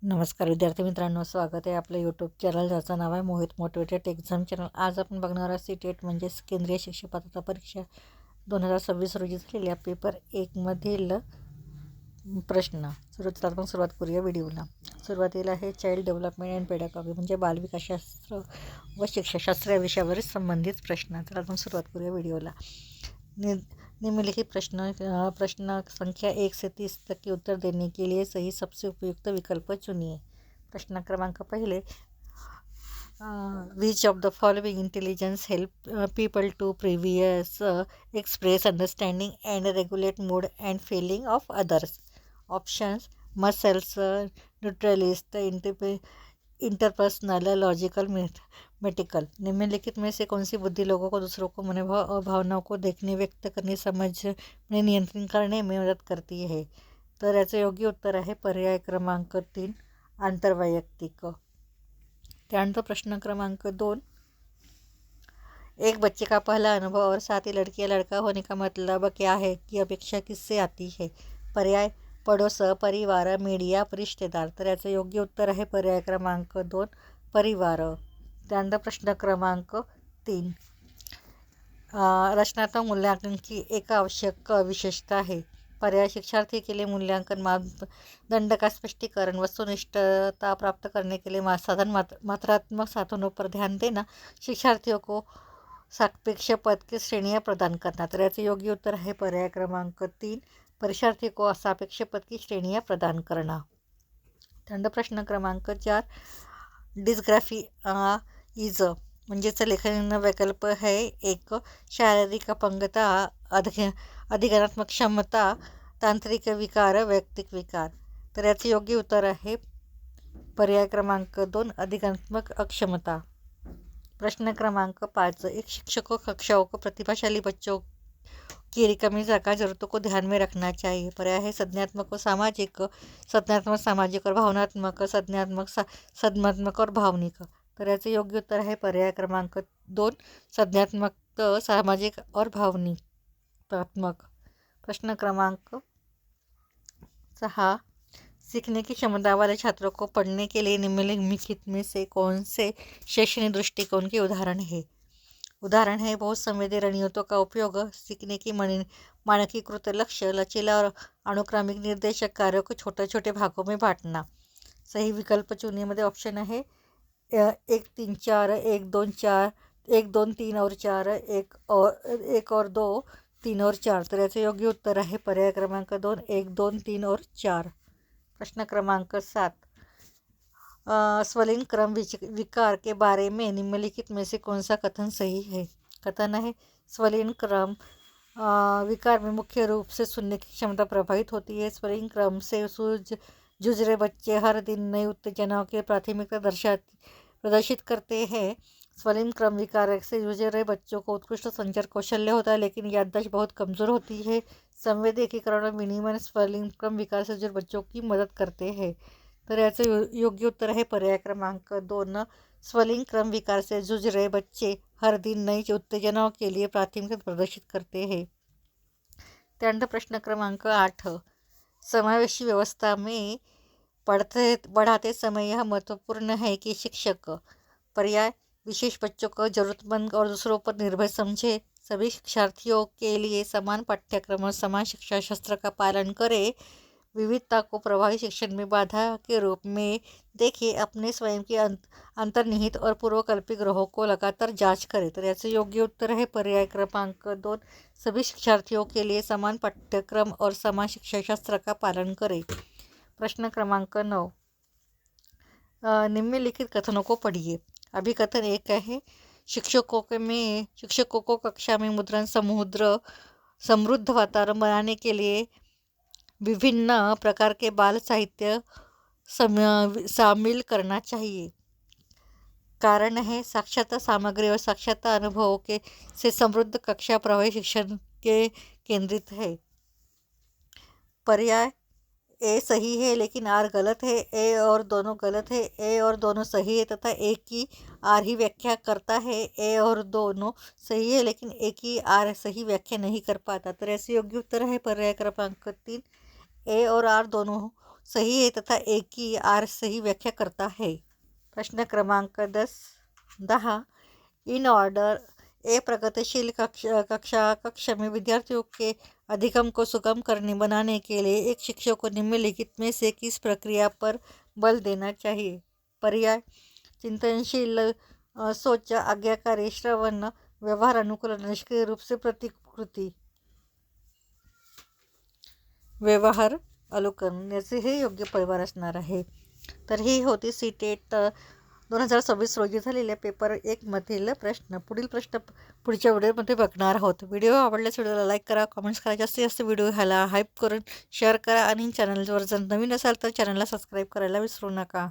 नमस्कार विद्यार्थी मित्रांनो, स्वागत आहे आपलं यूट्यूब चॅनल ज्याचं नाव आहे मोहित मोटिवेटेड एक्झाम चॅनल. आज आपण बघणार आहोत CTET म्हणजेच केंद्रीय शिक्षक पात्रता परीक्षा 2026 रोजी झालेल्या पेपर 1मधील प्रश्न. सुरुवात करूया व्हिडिओला. सुरुवातीला आहे चाइल्ड डेव्हलपमेंट अँड पेडागॉगी म्हणजे बालविकासशास्त्र व शिक्षाशास्त्र या विषयावर संबंधित प्रश्न. तर आपण सुरुवात करूया व्हिडिओला. निम्नलिखित प्रश्न संख्या 1 से 30 तक के उत्तर देने के लिए सही सबसे उपयुक्त विकल्प चुनिए. प्रश्न क्रमांक पहिले, which of the following intelligence help people to previous express understanding and regulate mood and feeling of others. Options muscles, naturalist, interpersonal, logical, mathematical. निम्नलिखित में से कौन सी बुद्धि लोगों को दूसरों को मनोभाव और भावनाओं को देखने, व्यक्त करने, समझने, नियंत्रित करने में मदद करती है. तर याचं योग्य उत्तर आहे पर्याय क्रमांक 3, आंतरवैयक्तिक. त्यानंतर प्रश्न क्रमांक 2, एक बच्चे का पहला अनुभव और साथ ही लड़की या लड़का होने का मतलब क्या है की अपेक्षा किससे आती है. पर्याय पडोस, परिवार, मीडिया, रिश्तेदार. तर याचं योग्य उत्तर आहे पर्याय क्रमांक 2, परिवार. त्यानंतर प्रश्न क्रमांक 3, रचनात्मक मूल्यांकन की एक आवश्यक विशेषता है. पर्याय शिक्षार्थी के लिए मूल्यांकन मापदंड का स्पष्टीकरण, वस्तुनिष्ठता प्राप्त करने के लिए मात्रात्मक साधनों पर ध्यान देना, शिक्षार्थियों को सापेक्ष पद की श्रेणियाँ प्रदान करना. तर याचे योग्य उत्तर आहे पर्याय क्रमांक 3, परीक्षार्थी को सापेक्ष पद की श्रेणियाँ प्रदान करना. त्यानंतर प्रश्न क्रमांक 4, डिस्ग्राफी इज म्हणजेच लेखन वैकल्प है. एक, शारीरिक अपंगता, अधिगणात्मक क्षमता, तांत्रिक विकार, वैयक्तिक विकार. तर याचे योग्य उत्तर आहे पर्याय क्रमांक 2, अधिगणात्मक अक्षमता. प्रश्न क्रमांक 5, एक शिक्षक को कक्षाओं को प्रतिभाशाली बच्चों की कमी जरूरतों को ध्यान में रखना चाहिए. पर्याय है संज्ञात्मक और सामाजिक, संज्ञात्मक सामाजिक और भावनात्मक, संज्ञात्मक और भावनिक. तर याचे योग्य उत्तर आहे पर्याय क्रमांक 2, संज्ञात्मक, सामाजिक और भावनिकात्मक. प्रश्न क्रमांक 6, सीखने की क्षमता वाले छात्रों को पढ़ने के लिए निम्नलिखित में से कौन से शैक्षणिक दृष्टिकोण के उदाहरण है. उदाहरण है बहुत संवेदी रणनीतियों का उपयोग, सीखने की मानकीकृत लक्ष्य, लचीला और अनुक्रमिक निर्देशक कार्यों को छोटे छोटे भागों में बांटना. सही विकल्प चुनिए मध्ये ऑप्शन आहे 1, 3, 4, 1, 2, 4, 1, 2, 3 और 4, 1 और 2, 3 और 4. तर याचे योग्य उत्तर आहे पर्याय क्रमांक 2, 1, 2, 3 और 4. प्रश्न क्रमांक 7, स्वलिंग क्रम विकार के बारे में निम्नलिखित में से कौन सा कथन सही है. कथन है स्वलिंग क्रम विकार में मुख्य रूप से सुनने की क्षमता प्रभावित होती है. स्वलिंग क्रम से जूझ रहे बच्चे हर दिन नई उत्तेजनाओं की प्राथमिकता प्रदर्शित करते हैं. स्वलिंग क्रम विकार से जूझ रहे बच्चों को उत्कृष्ट संचार कौशल्य होता है लेकिन याददाश्त बहुत कमज़ोर होती है. संवेदी एकीकरण और विनिमय स्वलिंग क्रम विकार से जुड़े बच्चों की मदद करते हैं. तर याचं योग्य उत्तर आहे पर्याय क्रमांक 2, स्वलिंग क्रम विकार से जूझ रहे बच्चे हर दिन नई उत्तेजनाओं के लिए प्राथमिकता प्रदर्शित करते हैं. त्यानंतर प्रश्न क्रमांक 8, समावेशी व्यवस्था में बढ़ाते समय यह महत्वपूर्ण है कि शिक्षक. पर्याय विशेष बच्चों को जरूरतमंद और दूसरों पर निर्भर समझे, सभी शिक्षार्थियों के लिए समान पाठ्यक्रम और समान शिक्षा शास्त्र का पालन करे, विविधता को प्रभावी शिक्षण में बाधा के रूप में देखे, अपने स्वयं के अंतर्निहित और पूर्वकल्पित ग्रहों को लगातार जांच करे. तर याचे योग्य उत्तर आहे पर्याय क्रमांक 2, सभी शिक्षार्थियों के लिए समान पाठ्यक्रम और समान शिक्षा शास्त्र का पालन करे. प्रश्न क्रमांक 9, निम्नलिखित कथनों को पढ़िए. अभी कथन 1 है शिक्षकों को कक्षा में मुद्रण समृद्ध वातावरण बनाने के लिए विभिन्न प्रकार के बाल साहित्य शामिल करना चाहिए. कारण है साक्षरता सामग्री और साक्षरता अनुभवों के से समृद्ध कक्षा प्रभावी शिक्षण के केंद्रित है. पर्याय ए सही है लेकिन आर गलत है, ए और दोनों गलत है, ए और दोनों सही है तथा ए की आर ही व्याख्या करता है, ए और दोनों सही है लेकिन ए की आर सही व्याख्या नहीं कर पाता. तर याचे योग्य उत्तर आहे पर्याय क्रमांक 3, ए और आर दोनों सही है तथा ए की आर सही व्याख्या करता है। प्रश्न क्रमांक 10 इन ऑर्डर ए प्रगतिशील कक्षा में विद्यार्थियों के अधिगम को सुगम बनाने के लिए एक शिक्षक को निम्नलिखित में से किस प्रक्रिया पर बल देना चाहिए। पर्याय: चिंतनशील सोच, आज्ञाकारी श्रवण, व्यवहार अनुकूलन, निष्क्रिय रूप से प्रतिकृति। व्यवहार अनुकरण याचे हे योग्य परिवार असणार आहे. तर ही होती सीटेट 2026 रोजी झालेल्या पेपर 1 मधील प्रश्न. पुढील प्रश्न पुढच्या व्हिडिओमध्ये बघणार आहोत. व्हिडिओ आवडल्यास व्हिडिओला लाईक करा, कमेंट्स करा, जास्तीत जास्त व्हिडिओ ह्याला हाईप करून शेअर करा आणि चॅनलवर जर नवीन असाल तर चॅनलला सबस्क्राईब करायला विसरू नका.